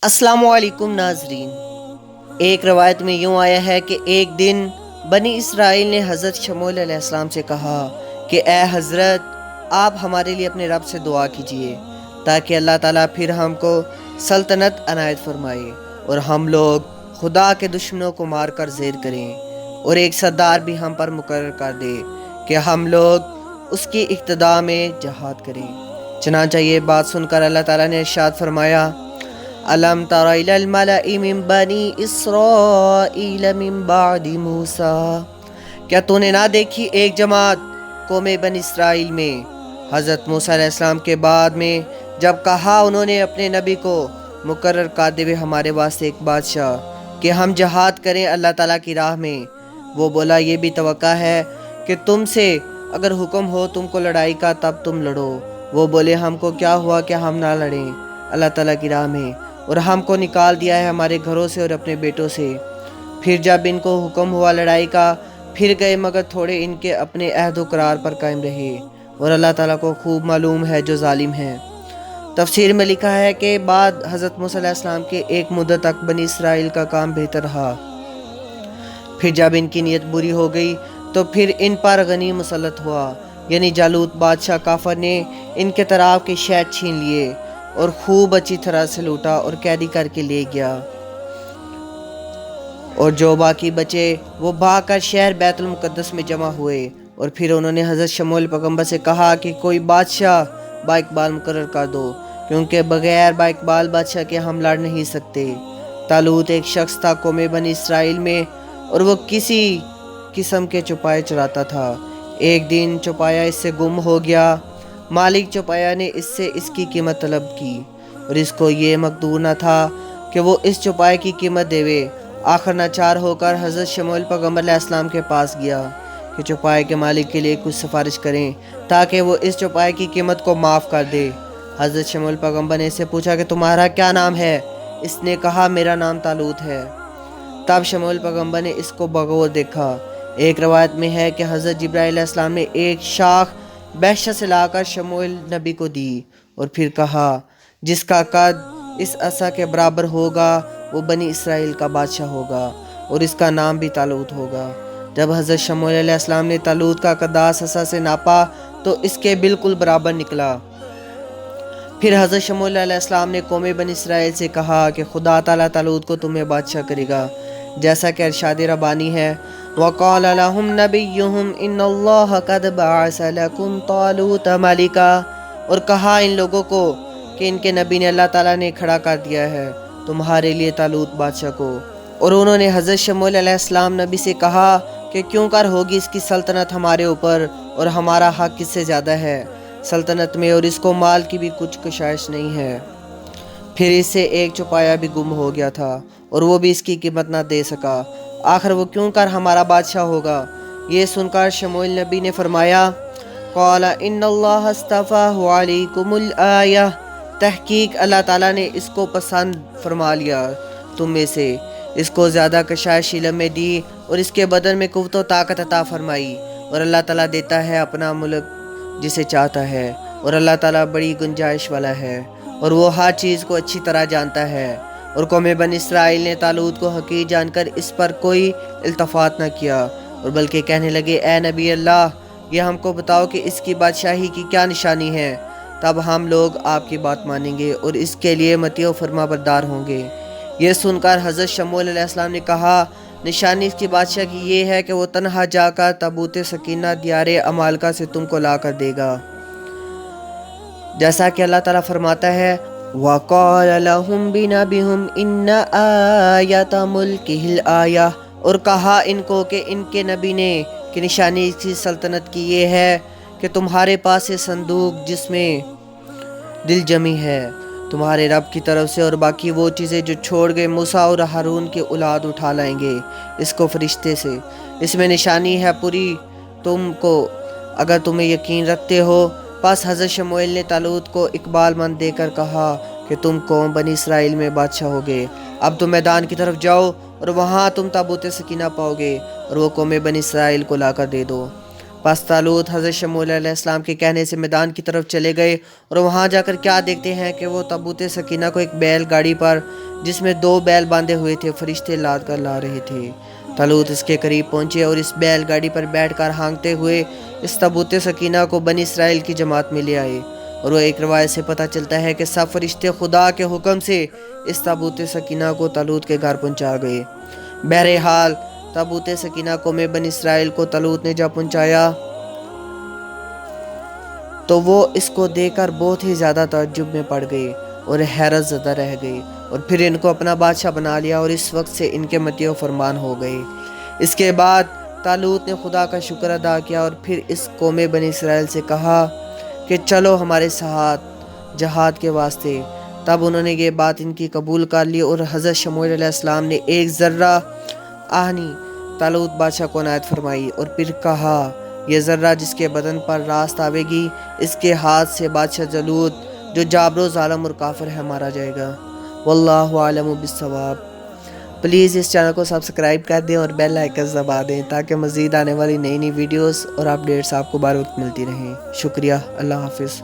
अस्सलामु अलैकुम नाजरीन। एक रवायत में यूँ आया है कि एक दिन बनी इसराइल ने हज़रत शमूएल अलैहिस्सलाम से कहा कि ए हज़रत, आप हमारे लिए अपने रब से दुआ कीजिए ताकि अल्लाह ताला फिर हमको सल्तनत अनायत फरमाए और हम लोग खुदा के दुश्मनों को मार कर ज़ेर करें और एक सरदार भी हम पर मुकर्रर कर दे कि हम लोग उसकी इक़्तिदा में जहाद करें। चनांचा ये बात सुनकर अल्लाह ताला ने इरशाद फरमाया, अलम तरा इलल मलइ मिन बनी इसराइल मिन बादि मूसा, क्या तूने ना देखी एक जमात कौमे बनी इसराइल में हज़रत मूसा अलैहिस्सलाम के बाद में, जब कहा उन्होंने अपने नबी को मुकर्रर कर दे हमारे वास्ते एक बादशाह कि हम जहाद करें अल्लाह ताला की राह में। वो बोला ये भी तवक्का है कि तुमसे अगर हुक्म हो तुमको लड़ाई का तब तुम लड़ो। वो बोले हमको क्या हुआ कि हम ना लड़ें अल्लाह ताला की राह में, और हमको निकाल दिया है हमारे घरों से और अपने बेटों से। फिर जब इनको हुक्म हुआ लड़ाई का फिर गए, मगर थोड़े इनके अपने अहद व करार पर कायम रहे, और अल्लाह ताला को खूब मालूम है जो जालिम है। तफसीर में लिखा है कि बाद हज़रत मूसा अलैहिस्सलाम के एक मुद्दत तक बनी इसराइल का काम बेहतर रहा। फिर जब इनकी नीयत बुरी हो गई तो फिर इन पर गनी मुसल्लत हुआ, यानी जालूत बादशाह काफर ने इनके तराव के शहद छीन लिए और खूब अच्छी तरह से लूटा और कैदी करके ले गया, और जो बाकी बचे वो भाग कर शहर बैतुल मुक़द्दस में जमा हुए। और फिर उन्होंने हज़रत शमूएल पैगम्बर से कहा कि कोई बादशाह बाइकबाल मुकर्रर कर दो, क्योंकि बगैर बाइकबाल बादशाह के हम लड़ नहीं सकते। तालूत एक शख्स था कौमे बनी इसराइल में, और वो किसी किस्म के चौपाए चराता था। एक दिन चौपाया इससे गुम हो गया। मालिक चौपाया ने इससे इसकी कीमत तलब की, और इसको ये मकदूर न था कि वो इस चौपाए की कीमत देवे। आखिर नाचार होकर हज़रत शमूएल पैगम्बर अलैहिस्सलाम के पास गया कि चौपाए के मालिक के लिए कुछ सिफारिश करें ताकि वो इस चौपाए की कीमत को माफ़ कर दे। हज़रत शमूएल पैगम्बर ने इससे पूछा कि तुम्हारा क्या नाम है? इसने कहा मेरा नाम तालूत है। तब शमूएल पैगम्बर ने इसको बगौर देखा। एक रवायत में है कि हज़रत जिब्राइल अलैहिस्सलाम ने एक शाख बहशत से लाकर शमूएल नबी को दी और फिर कहा, जिसका कद इस असा के बराबर होगा वो बनी इसराइल का बादशाह होगा और इसका नाम भी तालूत होगा। जब हज़रत शमूएल अलैहिस्सलाम ने तालूत का कदास असा से नापा तो इसके बिल्कुल बराबर निकला। फिर हज़रत शमूएल अलैहिस्सलाम ने कौमे बनी इसराइल से कहा कि खुदा ताला तालूत को तुम्हें बादशाह करेगा, जैसा कि इरशाद रब्बानी है, वक़ाल लहुम नबियुहुम इन्नल्लाह क़द बअस लकुम तालूत मलिका, और कहा इन लोगों को कि इनके नबी ने अल्लाह ताला ने खड़ा कर दिया है तुम्हारे लिए तालूत बादशाह को। और उन्होंने हज़रत शमूएल अलैहिस्सलाम नबी से कहा कि क्यों कर होगी इसकी सल्तनत हमारे ऊपर, और हमारा हक किससे ज़्यादा है सल्तनत में, और इसको माल की भी कुछ कशाइश नहीं है। फिर इससे एक चौपाया भी गुम हो गया था और वो भी इसकी कीमत ना दे सका। आखिर वो क्यों कर हमारा बादशाह होगा? ये सुनकर शमूएल नबी ने फरमाया, क़ाला इन्नल्लाह अस्तफ़ाहु अलैकुमुल आया, तहकीक अल्लाह ताला ने इसको पसंद फरमा लिया तुम में से, इसको ज़्यादा कशाइश इल्म में दी और इसके बदन में कुव्वत व ताकत अता फरमाई। और अल्लाह ताला देता है अपना मुल्क जिसे चाहता है, और अल्लाह ताला बड़ी गुंजाइश वाला है और वो हर चीज़ को अच्छी तरह जानता है। और कौमे बनी इसराइल ने तालूत को हकीर जानकर इस पर कोई इल्तफात न किया, और बल्कि कहने लगे, ए नबी अल्लाह, ये हमको बताओ कि इसकी बादशाही की क्या निशानी है, तब हम लोग आपकी बात मानेंगे और इसके लिए मतीव फरमा बरदार होंगे। ये सुनकर हज़रत शमूएल अलैहिस्सलाम ने कहा, निशानी इसकी बादशाह की ये है कि वो तन्हा जाकर ताबूत सकीना दियारे अमालका से तुमको ला कर देगा, जैसा कि अल्लाह ताला फरमाता है, वक़ाल लहुम बिनबिहुम इन्ना आयत मुल्किहिल आया, और कहा इनको कि इनके नबी ने कि निशानी इसकी सल्तनत की ये है कि तुम्हारे पास ये संदूक जिसमें दिल जमी है तुम्हारे रब की तरफ से, और बाकी वो चीज़ें जो छोड़ गए मूसा और हारून के औलाद उठा लाएंगे इसको फरिश्ते से। इसमें निशानी है पूरी तुमको अगर तुम्हें यकीन रखते हो। बस हज़रत शमूएल ने तालूत को इकबाल मंद देकर कहा कि तुम कौम बनी इसराइल में बादशाह होगे। अब तुम मैदान की तरफ जाओ और वहाँ तुम ताबूत सकीना पाओगे और वो कौम बनी इसराइल को लाकर दे दो। پس طالوت حضرت شموئیل علیہ السلام کے کہنے سے میدان کی طرف چلے گئے اور وہاں جا کر کیا دیکھتے ہیں کہ وہ تابوت سکینہ کو ایک بیل گاڑی پر جس میں 2 بیل باندھے ہوئے تھے فرشتے لاد کر لا رہے تھے۔ طالوت اس کے قریب پہنچے اور اس بیل گاڑی پر بیٹھ کر ہانکتے ہوئے اس تابوت سکینہ کو بنی اسرائیل کی جماعت میں لے آئے، اور وہ ایک روایت سے پتہ چلتا ہے کہ سب فرشتے خدا کے حکم سے اس تابوت سکینہ کو طالوت کے گھر پہنچا گئے۔ بہرحال تابوت سکینہ قوم بنی اسرائیل کو طالوت نے جب پہنچایا تو وہ اس کو دیکھ کر بہت ہی زیادہ تعجب میں پڑ گئے اور حیرت زدہ رہ گئے، اور پھر ان کو اپنا بادشاہ بنا لیا اور اس وقت سے ان کے مطیع و فرمان ہو گئے۔ اس کے بعد طالوت نے خدا کا شکر ادا کیا اور پھر اس قوم بنی اسرائیل سے کہا کہ چلو ہمارے ساتھ جہاد کے واسطے۔ تب انہوں نے یہ بات ان کی قبول کر لی اور حضرت شموئیل علیہ السلام نے ایک ذرہ آہنی طالوت بادشاہ کو عنایت فرمائی، اور پھر کہا یہ ذرہ جس کے بدن پر راست آوے گی اس کے ہاتھ سے بادشاہ جالوت جو جابر و ظالم اور کافر ہے مارا جائے گا۔ واللہ عالم بالصواب۔ پلیز اس چینل کو سبسکرائب کر دیں اور بیل آئیکن دبا دیں تاکہ مزید آنے والی نئی ویڈیوز اور اپڈیٹس آپ کو بر وقت ملتی رہیں۔ شکریہ، اللہ حافظ۔